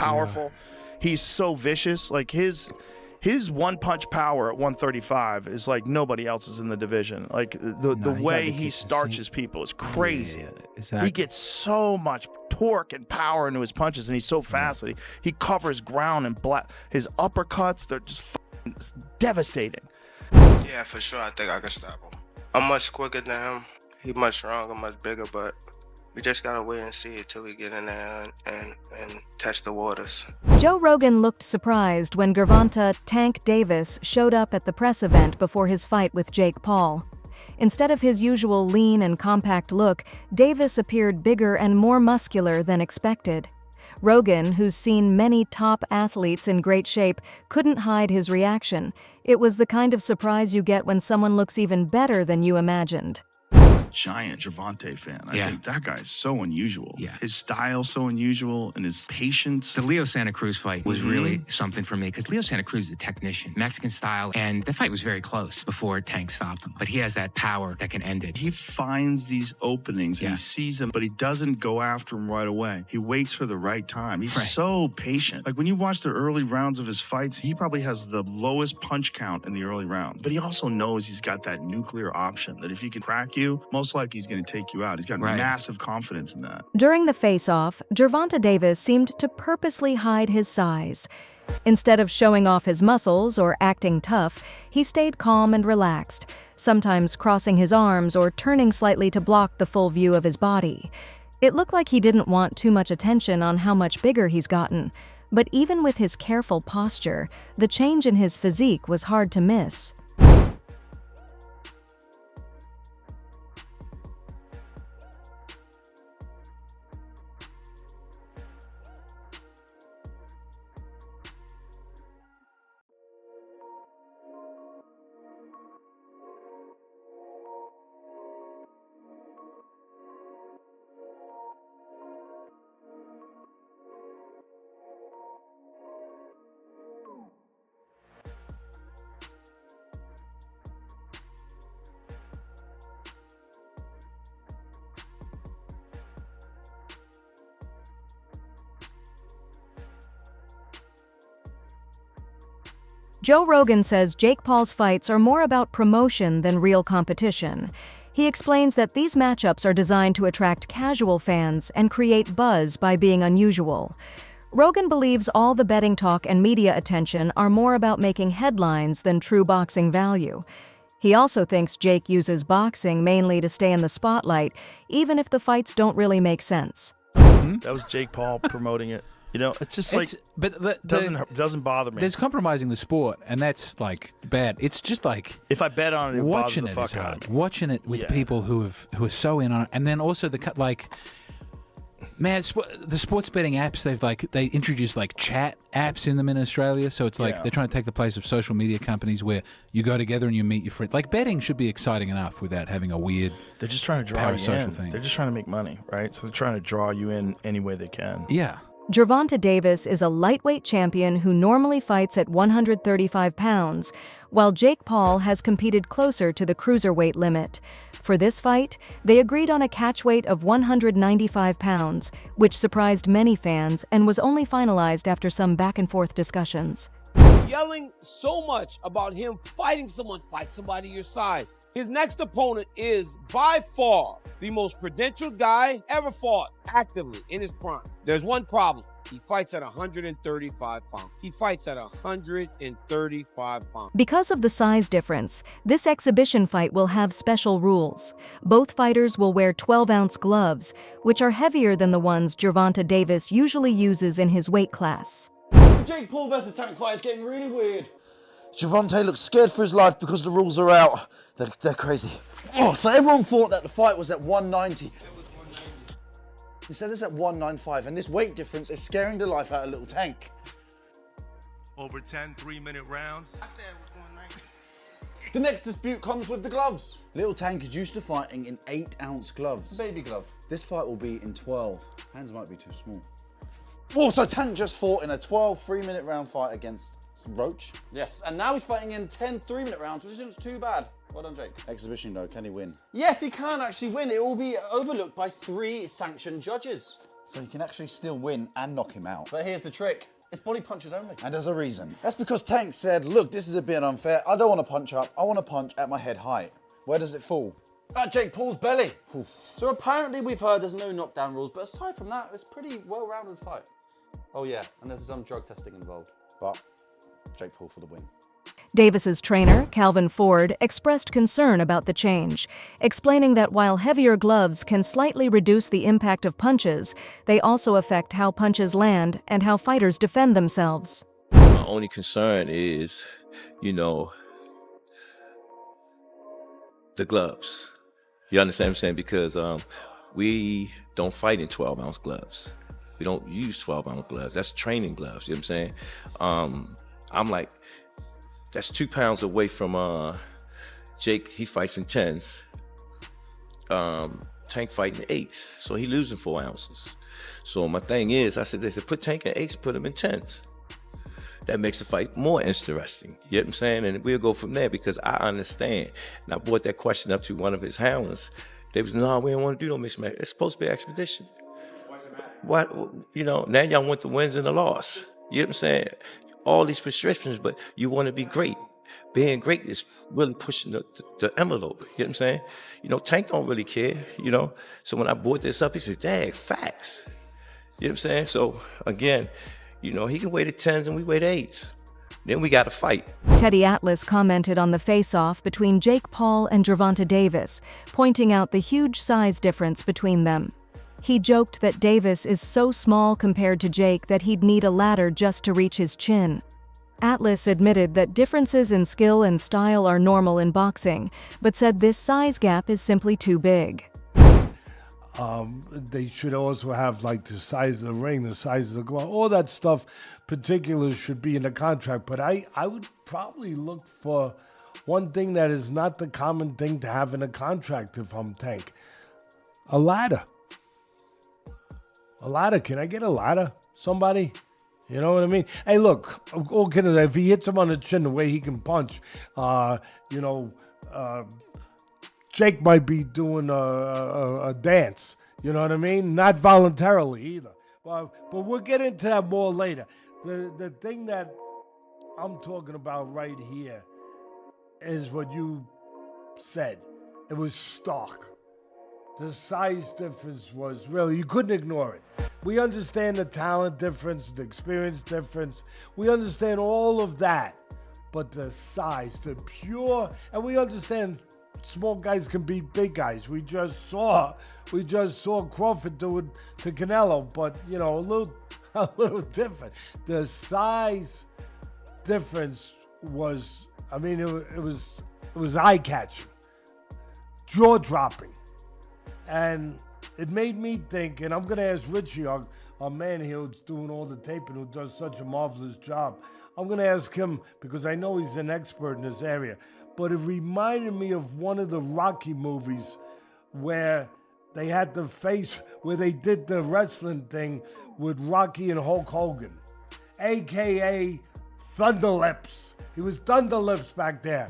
powerful. He's so vicious. Like his one-punch power at 135 is like nobody else's in the division. Like the way he starches people is crazy. Yeah, exactly. He gets so much torque and power into his punches, and he's so fast that he covers ground and his uppercuts, they're just devastating. Yeah, for sure. I think I can stop him. I'm much quicker than him. He's much stronger, much bigger, but we just gotta wait and see until we get in there and touch the waters. Joe Rogan looked surprised when Gervonta "Tank" Davis showed up at the press event before his fight with Jake Paul. Instead of his usual lean and compact look, Davis appeared bigger and more muscular than expected. Rogan, who's seen many top athletes in great shape, couldn't hide his reaction. It was the kind of surprise you get when someone looks even better than you imagined. Giant Gervonta fan. I Yeah. think that guy is so unusual. Yeah. His style so unusual, and his patience. The Leo Santa Cruz fight was really something for me because Leo Santa Cruz is a technician, Mexican style, and the fight was very close before Tank stopped him. But he has that power that can end it. He finds these openings and he sees them, but he doesn't go after them right away. He waits for the right time. He's so patient. Like when you watch the early rounds of his fights, he probably has the lowest punch count in the early rounds. But he also knows he's got that nuclear option that if he can crack you, most likely he's going to take you out. He's got massive confidence in that. During the face-off, Gervonta Davis seemed to purposely hide his size. Instead of showing off his muscles or acting tough, he stayed calm and relaxed, sometimes crossing his arms or turning slightly to block the full view of his body. It looked like he didn't want too much attention on how much bigger he's gotten, but even with his careful posture, the change in his physique was hard to miss. Joe Rogan says Jake Paul's fights are more about promotion than real competition. He explains that these matchups are designed to attract casual fans and create buzz by being unusual. Rogan believes all the betting talk and media attention are more about making headlines than true boxing value. He also thinks Jake uses boxing mainly to stay in the spotlight, even if the fights don't really make sense. That was Jake Paul promoting it. You know, it's just doesn't bother me. There's compromising the sport, and that's like bad. It's just like if I bet on it, it watching bothers the it is fuck hard. out. Watching it with people who are so in on it, and then also man, the sports betting apps, they introduced like chat apps in them in Australia, so it's like they're trying to take the place of social media companies where you go together and you meet your friends. Like betting should be exciting enough without having a weird. They're just trying to draw you in. thing. They're just trying to make money, right? So they're trying to draw you in any way they can. Yeah. Gervonta Davis is a lightweight champion who normally fights at 135 pounds, while Jake Paul has competed closer to the cruiserweight limit. For this fight, they agreed on a catch weight of 195 pounds, which surprised many fans and was only finalized after some back-and-forth discussions. Yelling so much about him fighting someone, fight somebody your size. His next opponent is by far the most credentialed guy ever fought actively in his prime. There's one problem. He fights at 135 pounds. He fights at 135 pounds. Because of the size difference, this exhibition fight will have special rules. Both fighters will wear 12-ounce gloves, which are heavier than the ones Gervonta Davis usually uses in his weight class. The Jake Paul versus Tank fight is getting really weird. Gervonta looks scared for his life because the rules are out. They're crazy. Oh, so everyone thought that the fight was at 190. Instead it's at 195, and this weight difference is scaring the life out of little Tank. Over 10 3-minute rounds. I said it was 190. The next dispute comes with the gloves. Little Tank is used to fighting in 8-ounce gloves. Baby glove. This fight will be in 12. Hands might be too small. Also, Tank just fought in a 12 3-minute round fight against Roach. Yes, and now he's fighting in 10 3-minute rounds, which isn't too bad. Well done, Jake. Exhibition though, can he win? Yes, he can actually win. It will be overlooked by 3 sanctioned judges. So you can actually still win and knock him out. But here's the trick. It's body punches only. And there's a reason. That's because Tank said, look, this is a bit unfair. I don't want to punch up. I want to punch at my head height. Where does it fall? At Jake Paul's belly. Oof. So apparently we've heard there's no knockdown rules, but aside from that, it's a pretty well-rounded fight. Oh yeah, and there's some drug testing involved. But Jake Paul for the win. Davis's trainer, Calvin Ford, expressed concern about the change, explaining that while heavier gloves can slightly reduce the impact of punches, they also affect how punches land and how fighters defend themselves. My only concern is, you know, the gloves. You understand what I'm saying? Because we don't fight in 12-ounce gloves. We don't use 12-ounce gloves. That's training gloves, you know what I'm saying? I'm like, that's 2 pounds away from Jake. He fights in 10s. Tank fighting 8s. So he losing 4 ounces. So my thing is, I said, they said, put Tank in 8s, put him in 10s. That makes the fight more interesting. You know what I'm saying? And we'll go from there because I understand. And I brought that question up to one of his handlers. They was, no, we don't want to do no mixed match. It's supposed to be an expedition. What's the matter? What, you know, now y'all want the wins and the loss. You know what I'm saying? All these restrictions, but you want to be great. Being great is really pushing the envelope. You know what I'm saying? You know, Tank don't really care, you know? So when I brought this up, he said, dang, facts. You know what I'm saying? So again, you know, he can weigh the 10s and we weigh the 8s. Then we got to fight. Teddy Atlas commented on the face-off between Jake Paul and Gervonta Davis, pointing out the huge size difference between them. He joked that Davis is so small compared to Jake that he'd need a ladder just to reach his chin. Atlas admitted that differences in skill and style are normal in boxing, but said this size gap is simply too big. They should also have like the size of the ring, the size of the glove, all that stuff. Particulars should be in the contract, but I would probably look for one thing that is not the common thing to have in a contract if I'm Tank. A ladder. A ladder. Can I get a ladder? Somebody? You know what I mean? Hey, look, if he hits him on the chin the way he can punch, Jake might be doing a dance. You know what I mean? Not voluntarily either. But we'll get into that more later. The thing that I'm talking about right here is what you said. It was stark. The size difference was really, you couldn't ignore it. We understand the talent difference, the experience difference. We understand all of that. But the size, the pure, and we understand small guys can beat big guys. We just saw Crawford do it to Canelo, but you know, a little different. The size difference was, I mean, it was eye-catching, jaw-dropping. And it made me think, and I'm going to ask Richie, our man here who's doing all the taping, who does such a marvelous job. I'm going to ask him, because I know he's an expert in this area, but it reminded me of one of the Rocky movies where they had the face, where they did the wrestling thing with Rocky and Hulk Hogan, a.k.a. Thunder Lips. He was Thunder Lips back there.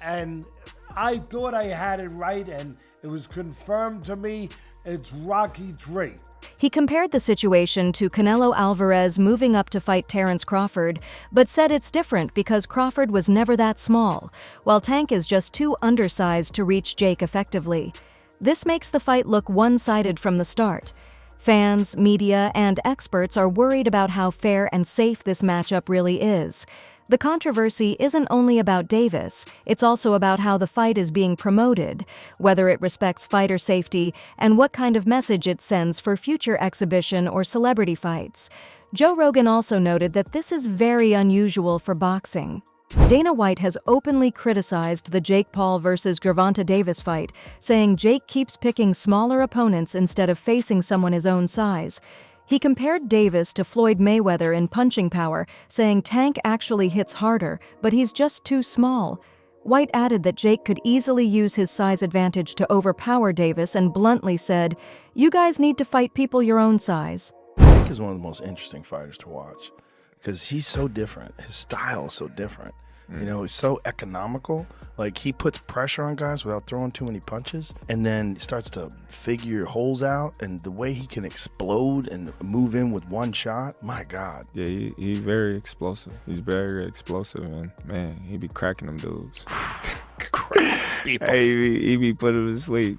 And I thought I had it right, and it was confirmed to me. It's Rocky III. He compared the situation to Canelo Alvarez moving up to fight Terrence Crawford, but said it's different because Crawford was never that small, while Tank is just too undersized to reach Jake effectively. This makes the fight look one-sided from the start. Fans, media, and experts are worried about how fair and safe this matchup really is. The controversy isn't only about Davis, it's also about how the fight is being promoted, whether it respects fighter safety, and what kind of message it sends for future exhibition or celebrity fights. Joe Rogan also noted that this is very unusual for boxing. Dana White has openly criticized the Jake Paul versus Gervonta Davis fight, saying Jake keeps picking smaller opponents instead of facing someone his own size. He compared Davis to Floyd Mayweather in punching power, saying Tank actually hits harder, but he's just too small. White added that Jake could easily use his size advantage to overpower Davis and bluntly said, "You guys need to fight people your own size." Jake is one of the most interesting fighters to watch because he's so different. His style is so different. You know, he's so economical. Like, he puts pressure on guys without throwing too many punches, and then starts to figure holes out, and the way he can explode and move in with one shot, my God. Yeah, he's very explosive. He's very explosive, and man, he be cracking them dudes. People. Hey, he be putting them to sleep.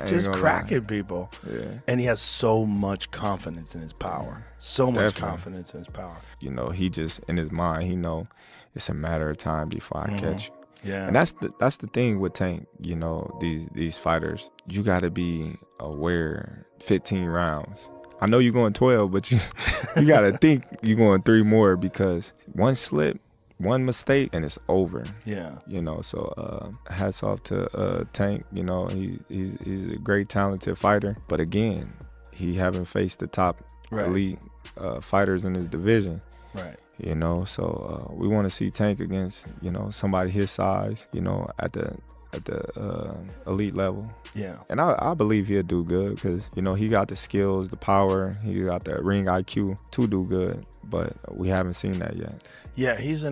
Just cracking people. Yeah. And he has so much confidence in his power. So much confidence in his power. You know, he just, in his mind, he know it's a matter of time before I catch you. Yeah. And that's the thing with Tank, you know, these fighters. You got to be aware 15 rounds. I know you're going 12, but you got to think you're going 3 more, because one slip, one mistake, and it's over. Yeah. You know, so hats off to Tank. You know, he's a great, talented fighter. But again, he haven't faced the top elite fighters in his division. Right. You know, so we want to see Tank against, you know, somebody his size, you know, at the elite level. Yeah. And I believe he'll do good, because, you know, he got the skills, the power, he got the ring IQ to do good, but we haven't seen that yet. Yeah, he's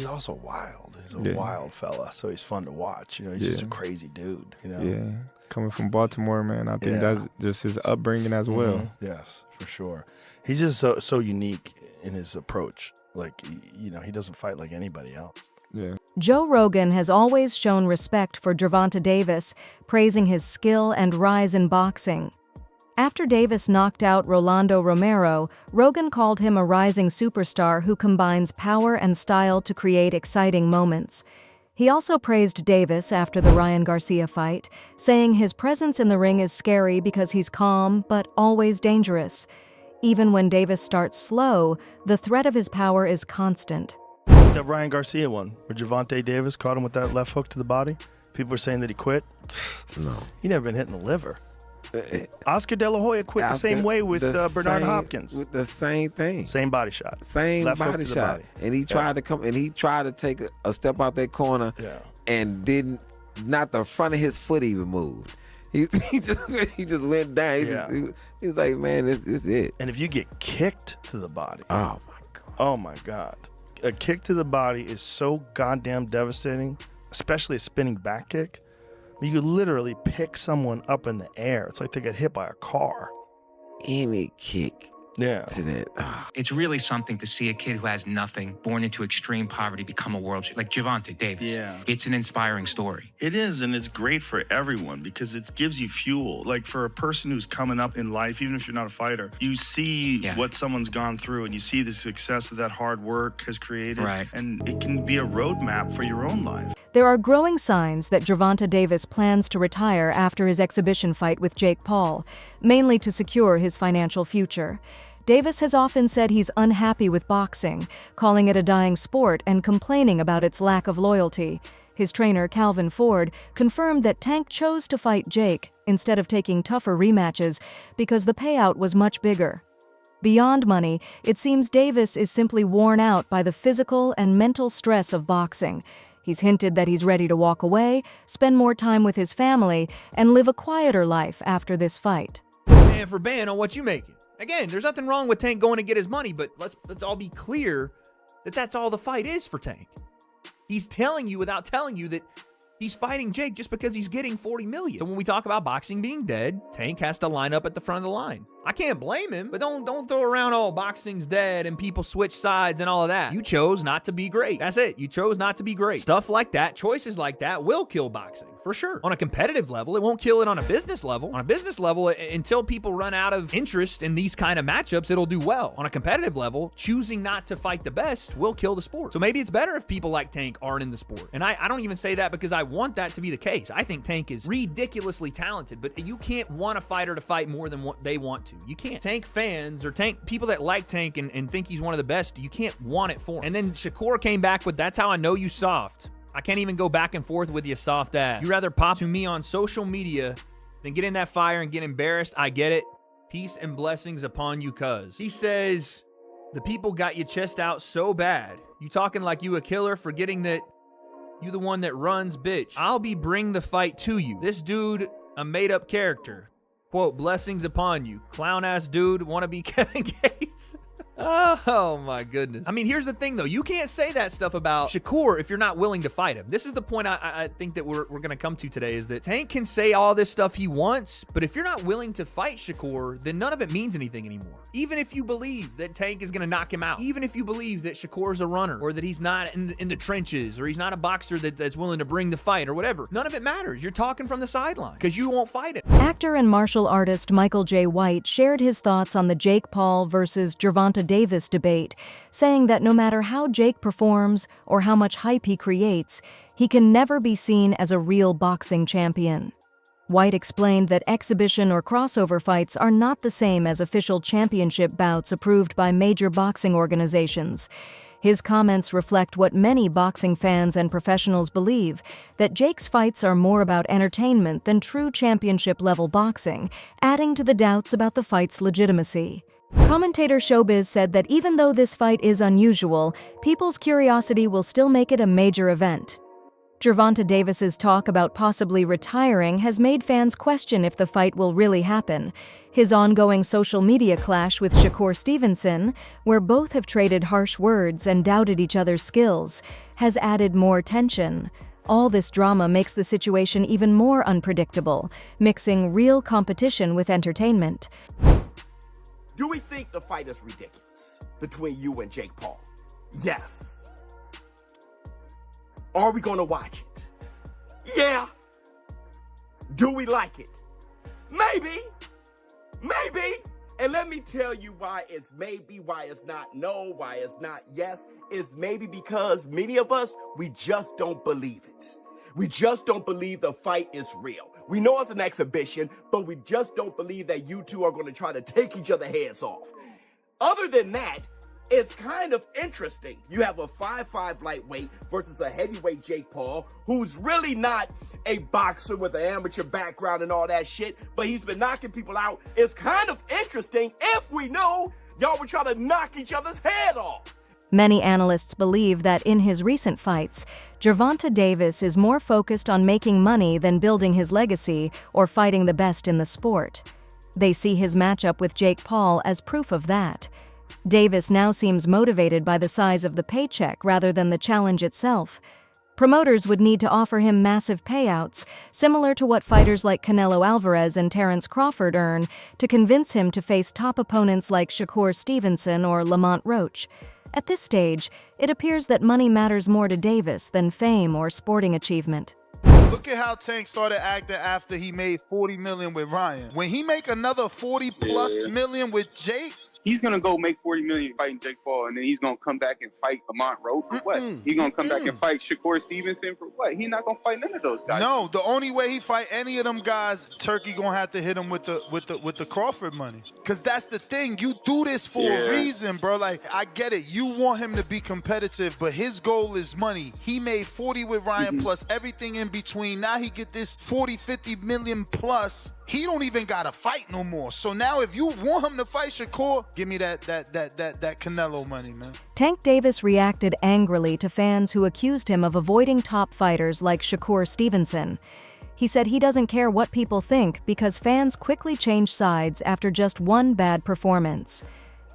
also wild. He's a wild fella, so he's fun to watch. You know, he's just a crazy dude, you know. Yeah. Coming from Baltimore, man, I think that's just his upbringing as well. Yes, for sure. He's just so unique in his approach. Like, you know, he doesn't fight like anybody else. Yeah. Joe Rogan has always shown respect for Gervonta Davis, praising his skill and rise in boxing. After Davis knocked out Rolando Romero, Rogan called him a rising superstar who combines power and style to create exciting moments. He also praised Davis after the Ryan Garcia fight, saying his presence in the ring is scary because he's calm but always dangerous. Even when Davis starts slow, the threat of his power is constant. That Ryan Garcia one, where Gervonta Davis caught him with that left hook to the body. People were saying that he quit. No. He never been hit in the liver. Oscar De La Hoya quit the same way with Bernard Hopkins. With the same thing. Same body shot. Same left hook body to the shot. body. And he tried to come, and he tried to take a step out that corner, and not the front of his foot even moved. He just went down. He's like, man, this is it. And if you get kicked to the body. Oh, my God. Oh, my God. A kick to the body is so goddamn devastating, especially a spinning back kick. You could literally pick someone up in the air. It's like they get hit by a car. Any kick. Yeah. To that. It's really something to see a kid who has nothing, born into extreme poverty, become a world champion, like Gervonta Davis. Yeah. It's an inspiring story. It is, and it's great for everyone because it gives you fuel. Like, for a person who's coming up in life, even if you're not a fighter, you see what someone's gone through, and you see the success that hard work has created. Right. And it can be a roadmap for your own life. There are growing signs that Gervonta Davis plans to retire after his exhibition fight with Jake Paul, mainly to secure his financial future. Davis has often said he's unhappy with boxing, calling it a dying sport and complaining about its lack of loyalty. His trainer, Calvin Ford, confirmed that Tank chose to fight Jake instead of taking tougher rematches because the payout was much bigger. Beyond money, it seems Davis is simply worn out by the physical and mental stress of boxing. He's hinted that he's ready to walk away, spend more time with his family, and live a quieter life after this fight. Man for band on what you making. Again, there's nothing wrong with Tank going to get his money, but let's all be clear that that's all the fight is for Tank. He's telling you without telling you that he's fighting Jake just because he's getting $40 million. So when we talk about boxing being dead, Tank has to line up at the front of the line. I can't blame him, but don't throw around, oh, boxing's dead and people switch sides and all of that. You chose not to be great. That's it. You chose not to be great. Stuff like that, choices like that will kill boxing, for sure. On a competitive level, it won't kill it on a business level. On a business level, until people run out of interest in these kind of matchups, it'll do well. On a competitive level, choosing not to fight the best will kill the sport. So maybe it's better if people like Tank aren't in the sport. And I don't even say that because I want that to be the case. I think Tank is ridiculously talented, but you can't want a fighter to fight more than what they want to. You can't. Tank fans or Tank people that like Tank and think he's one of the best, you can't want it for him. And then Shakur came back with, that's how I know you soft. I can't even go back and forth with you soft ass. You rather pop to me on social media than get in that fire and get embarrassed. I get it. Peace and blessings upon you, cuz. He says, the people got your chest out so bad. You talking like you a killer, forgetting that you the one that runs, bitch. I'll be bring the fight to you. This dude, a made-up character. Quote, blessings upon you. Clown-ass dude, wanna be Kevin Gates. Oh my goodness. I mean, here's the thing though. You can't say that stuff about Shakur if you're not willing to fight him. This is the point I think that we're going to come to today, is that Tank can say all this stuff he wants, but if you're not willing to fight Shakur, then none of it means anything anymore. Even if you believe that Tank is going to knock him out, even if you believe that Shakur's a runner, or that he's not in the trenches, or he's not a boxer that's willing to bring the fight or whatever, none of it matters. You're talking from the sideline because you won't fight him. Actor and martial artist Michael J. White shared his thoughts on the Jake Paul versus Gervonta Davis debate, saying that no matter how Jake performs or how much hype he creates, he can never be seen as a real boxing champion. White explained that exhibition or crossover fights are not the same as official championship bouts approved by major boxing organizations. His comments reflect what many boxing fans and professionals believe, that Jake's fights are more about entertainment than true championship-level boxing, adding to the doubts about the fight's legitimacy. Commentator Showbiz said that even though this fight is unusual, people's curiosity will still make it a major event. Gervonta Davis's talk about possibly retiring has made fans question if the fight will really happen. His ongoing social media clash with Shakur Stevenson, where both have traded harsh words and doubted each other's skills, has added more tension. All this drama makes the situation even more unpredictable, mixing real competition with entertainment. Do we think the fight is ridiculous between you and Jake Paul? Yes. Are we going to watch it? Yeah. Do we like it? Maybe. Maybe. And let me tell you why it's maybe, why it's not no, why it's not yes. It's maybe because many of us, we just don't believe it. We just don't believe the fight is real. We know it's an exhibition, but we just don't believe that you two are going to try to take each other's heads off. Other than that, it's kind of interesting. You have a 5'5" lightweight versus a heavyweight Jake Paul, who's really not a boxer with an amateur background and all that shit, but he's been knocking people out. It's kind of interesting if we know y'all were trying to knock each other's head off. Many analysts believe that in his recent fights, Gervonta Davis is more focused on making money than building his legacy or fighting the best in the sport. They see his matchup with Jake Paul as proof of that. Davis now seems motivated by the size of the paycheck rather than the challenge itself. Promoters would need to offer him massive payouts, similar to what fighters like Canelo Alvarez and Terence Crawford earn, to convince him to face top opponents like Shakur Stevenson or Lamont Roach. At this stage, it appears that money matters more to Davis than fame or sporting achievement. Look at how Tank started acting after he made $40 million with Ryan. When he make another $40+ million with Jake, he's gonna go make $40 million fighting Jake Paul, and then he's gonna come back and fight Lamont Roach for what? He's gonna come back and fight Shakur Stevenson for what? He's not gonna fight none of those guys. No, the only way he fight any of them guys, Turkey gonna have to hit him with the Crawford money. Cause that's the thing. You do this for a reason, bro. Like, I get it. You want him to be competitive, but his goal is money. He made 40 with Ryan plus everything in between. Now he get this 40, 50 million plus. He don't even gotta fight no more. So now if you want him to fight Shakur, give me that Canelo money, man. Tank Davis reacted angrily to fans who accused him of avoiding top fighters like Shakur Stevenson. He said he doesn't care what people think because fans quickly change sides after just one bad performance.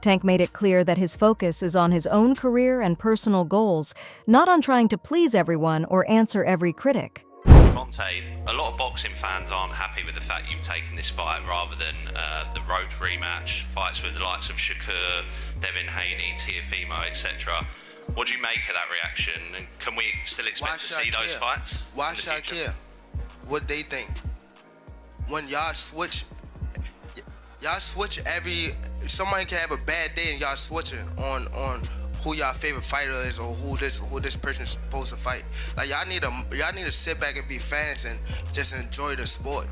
Tank made it clear that his focus is on his own career and personal goals, not on trying to please everyone or answer every critic. Monte, a lot of boxing fans aren't happy with the fact you've taken this fight rather than the Roach rematch, fights with the likes of Shakur, Devin Haney, Teofimo, etc. What do you make of that reaction? And can we still expect to see those fights? Why should I care? What they think? When y'all switch somebody can have a bad day and y'all switching on who y'all favorite fighter is or who this person is supposed to fight. Like, y'all need to sit back and be fans and just enjoy the sport.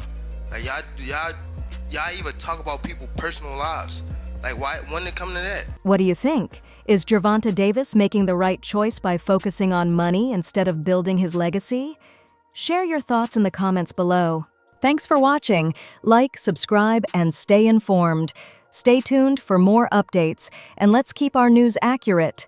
Like, y'all even talk about people's personal lives. Like, why, when it come to that? What do you think? Is Gervonta Davis making the right choice by focusing on money instead of building his legacy? Share your thoughts in the comments below. Thanks for watching. Like, subscribe, and stay informed. Stay tuned for more updates, and let's keep our news accurate.